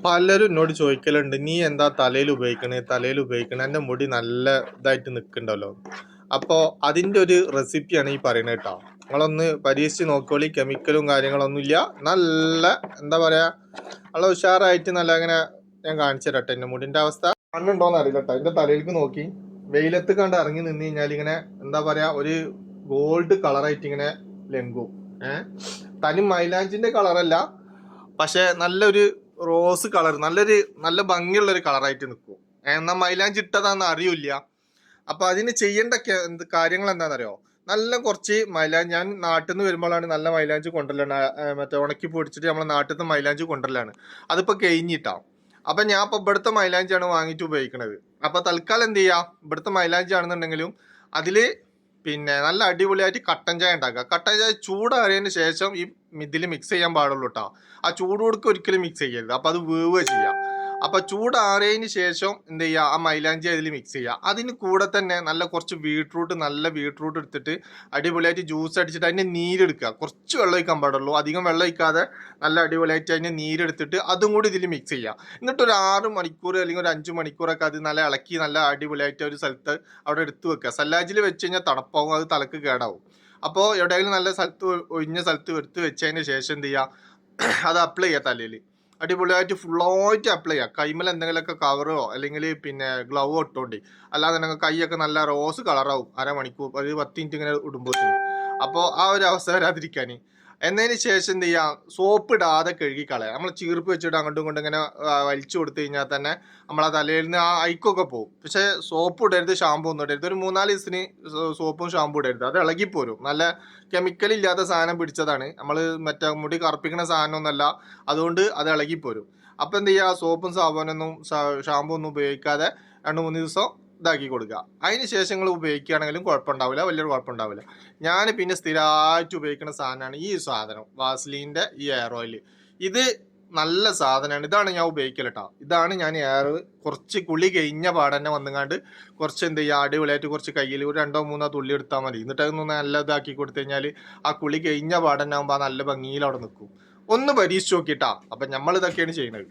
പലരും എന്നോട് ചോദിക്കലുണ്ട്, നീ എന്താ തലയിൽ ഉപയോഗിക്കണേ, എൻ്റെ മുടി നല്ല ഇതായിട്ട് നിൽക്കണ്ടല്ലോ. അപ്പോൾ അതിൻ്റെ ഒരു റെസിപ്പിയാണ് ഈ പറയുന്നത് കേട്ടോ. നിങ്ങളൊന്ന് പരീക്ഷിച്ച് നോക്കിയോളി. കെമിക്കലും കാര്യങ്ങളൊന്നുമില്ല. നല്ല എന്താ പറയുക, നല്ല ഉഷാറായിട്ട് നല്ല അങ്ങനെ ഞാൻ കാണിച്ചു തരട്ടെ എൻ്റെ മുടിൻ്റെ അവസ്ഥ. കണ്ണുണ്ടോയെന്ന് അറിയില്ല കേട്ടോ. എൻ്റെ തലയിലേക്ക് നോക്കി വെയിലത്ത് കണ്ട് ഇറങ്ങി നിന്ന് കഴിഞ്ഞാൽ ഇങ്ങനെ എന്താ പറയുക, ഒരു ഗോൾഡ് കളറായിട്ട് ഇങ്ങനെ ലംഘും. തനി മൈലാഞ്ചിൻ്റെ കളറല്ല, പക്ഷെ നല്ലൊരു റോസ് കളർ, നല്ല ഭംഗിയുള്ളൊരു കളറായിട്ട് നിൽക്കും. എന്നാൽ മൈലാഞ്ചി ഇട്ടതാന്ന് അറിയില്ല. അപ്പൊ അതിന് ചെയ്യേണ്ട കാര്യങ്ങൾ എന്താണെന്നറിയോ? നല്ല കുറച്ച് മൈലാഞ്ചി, ഞാൻ നാട്ടിൽ നിന്ന് വരുമ്പോഴാണ് നല്ല മൈലാഞ്ചി കൊണ്ടുവരലാണ്. മറ്റേ ഉണക്കി പൊടിച്ചിട്ട് നമ്മളെ നാട്ടിൽ നിന്ന് മൈലാഞ്ചി കൊണ്ടുവരലാണ്. അതിപ്പോൾ കഴിഞ്ഞിട്ടാവും. അപ്പൊ ഞാൻ ഇപ്പൊ ഇവിടുത്തെ മൈലാഞ്ചിയാണ് വാങ്ങിയിട്ട് ഉപയോഗിക്കുന്നത്. അപ്പൊ തൽക്കാലം എന്ത് ചെയ്യാം, ഇവിടുത്തെ മൈലാഞ്ചി ആണെന്നുണ്ടെങ്കിലും അതില് പിന്നെ നല്ല അടിപൊളിയായിട്ട് കട്ടൻ ചായ ഉണ്ടാക്കുക. കട്ടൻ ചായ ചൂടാറിയതിന് ശേഷം ഈ ഇതിൽ മിക്സ് ചെയ്യാൻ പാടുള്ളൂ കേട്ടോ. ആ ചൂട് കൊടുക്കുക ഒരിക്കലും മിക്സ് ചെയ്യരുത്. അപ്പൊ അത് വേവുക ചെയ്യാം. അപ്പൊ ചൂടാറിയതിന് ശേഷം എന്ത് ചെയ്യുക, ആ മൈലാഞ്ചി അതിൽ മിക്സ് ചെയ്യുക. അതിന് കൂടെ തന്നെ നല്ല കുറച്ച് നല്ല ബീട്രൂട്ട് എടുത്തിട്ട് അടിപൊളിയായിട്ട് ജ്യൂസ് അടിച്ചിട്ട് അതിന്റെ നീരെടുക്കുക. കുറച്ച് വെള്ളം ഒഴിക്കാൻ പാടുള്ളൂ, അധികം വെള്ളം ഒഴിക്കാതെ നല്ല അടിപൊളിയായിട്ട് അതിന്റെ നീരെടുത്തിട്ട് അതും കൂടി ഇതിൽ മിക്സ് ചെയ്യുക. എന്നിട്ട് ഒരു 6 മണിക്കൂർ അല്ലെങ്കിൽ ഒരു 5 മണിക്കൂറൊക്കെ അത് നല്ല ഇളക്കി നല്ല അടിപൊളിയായിട്ട് ഒരു സ്ഥലത്ത് അവിടെ എടുത്ത് വെക്കുക. സല്ലാജിൽ വെച്ച് കഴിഞ്ഞാൽ തണുപ്പാവും, അത് തലക്ക് കേടാവും. അപ്പോൾ എവിടെയെങ്കിലും നല്ല സ്ഥലത്ത്, ഒഴിഞ്ഞ സ്ഥലത്ത് എടുത്ത് വെച്ചതിന് ശേഷം എന്ത് ചെയ്യുക, അത് അപ്ലൈ ചെയ്യുക തലയിൽ. അടിപൊളിയായിട്ട് ഫുള്ളായിട്ട് അപ്ലൈ ചെയ്യുക. കൈമേൽ എന്തെങ്കിലുമൊക്കെ കവറോ അല്ലെങ്കിൽ പിന്നെ ഗ്ലൗവോ ഇട്ടോണ്ടി. അല്ലാതെ നിങ്ങൾക്ക് കൈയൊക്കെ നല്ല റോസ് കളറാവും അരമണിക്കൂർ, ഒരു 10 മിനിറ്റ് ഇങ്ങനെ ഇടുമ്പോഴത്തേന്. അപ്പോൾ ആ ഒരു അവസ്ഥ വരാതിരിക്കാൻ എന്നതിന് ശേഷം എന്ത് ചെയ്യാം, സോപ്പ് ഇടാതെ കഴുകി കളയാം. നമ്മൾ ചീർപ്പ് വെച്ചിട്ട് അങ്ങോട്ടും ഇങ്ങോട്ടും ഇങ്ങനെ വലിച്ചു കൊടുത്തു കഴിഞ്ഞാൽ തന്നെ നമ്മളെ തലയിൽ നിന്ന് ആ ഐക്കൊക്കെ പോകും. പക്ഷെ സോപ്പ് ഇടരുത്, ഷാമ്പൂ ഒന്നും ഇടരുത്. ഒരു 4-5 ദിവസത്തിന് സോപ്പും ഷാമ്പൂ ഇടരുത്, അത് ഇളകിപ്പോരും. നല്ല കെമിക്കൽ ഇല്ലാത്ത സാധനം പിടിച്ചതാണ്, നമ്മൾ മറ്റേ മുടി കറുപ്പിക്കുന്ന സാധനമൊന്നുമല്ല. അതുകൊണ്ട് അത് ഇളകിപ്പോരും. അപ്പം എന്ത് ചെയ്യുക, സോപ്പും സാബൂനൊന്നും ഷാമ്പൂ ഒന്നും ഉപയോഗിക്കാതെ 2-3 ദിവസം ഇതാക്കി കൊടുക്കുക. അതിന് ശേഷം നിങ്ങൾ ഉപയോഗിക്കുകയാണെങ്കിലും കുഴപ്പമുണ്ടാവില്ല, വലിയൊരു കുഴപ്പമുണ്ടാവില്ല. ഞാൻ പിന്നെ സ്ഥിരമായിട്ട് ഉപയോഗിക്കുന്ന സാധനമാണ് ഈ സാധനം, വാസ്ലീൻ്റെ ഈ എയർ ഓയിൽ. ഇത് നല്ല സാധനമാണ്. ഇതാണ് ഞാൻ ഉപയോഗിക്കൽ കേട്ടോ. ഇതാണ് ഞാൻ എയർ കുറച്ച് കുളി കഴിഞ്ഞ പാടന്നെ വന്നുകാണ്ട് കുറച്ച് എന്ത് ചെയ്യുക, അടിപൊളിയായിട്ട് കുറച്ച് കയ്യിൽ ഒരു 2-3 തുള്ളി എടുത്താൽ മതി. എന്നിട്ട് അതൊന്ന് നല്ല ഇതാക്കി കൊടുത്തു കഴിഞ്ഞാൽ ആ കുളി കഴിഞ്ഞ പാടന്നെ ആകുമ്പോൾ ആ നല്ല ഭംഗിയിൽ അവിടെ നിൽക്കും. ഒന്ന് പരീക്ഷിച്ച് നോക്കിയിട്ടാ. അപ്പം നമ്മൾ ഇതൊക്കെയാണ് ചെയ്യുന്നത്.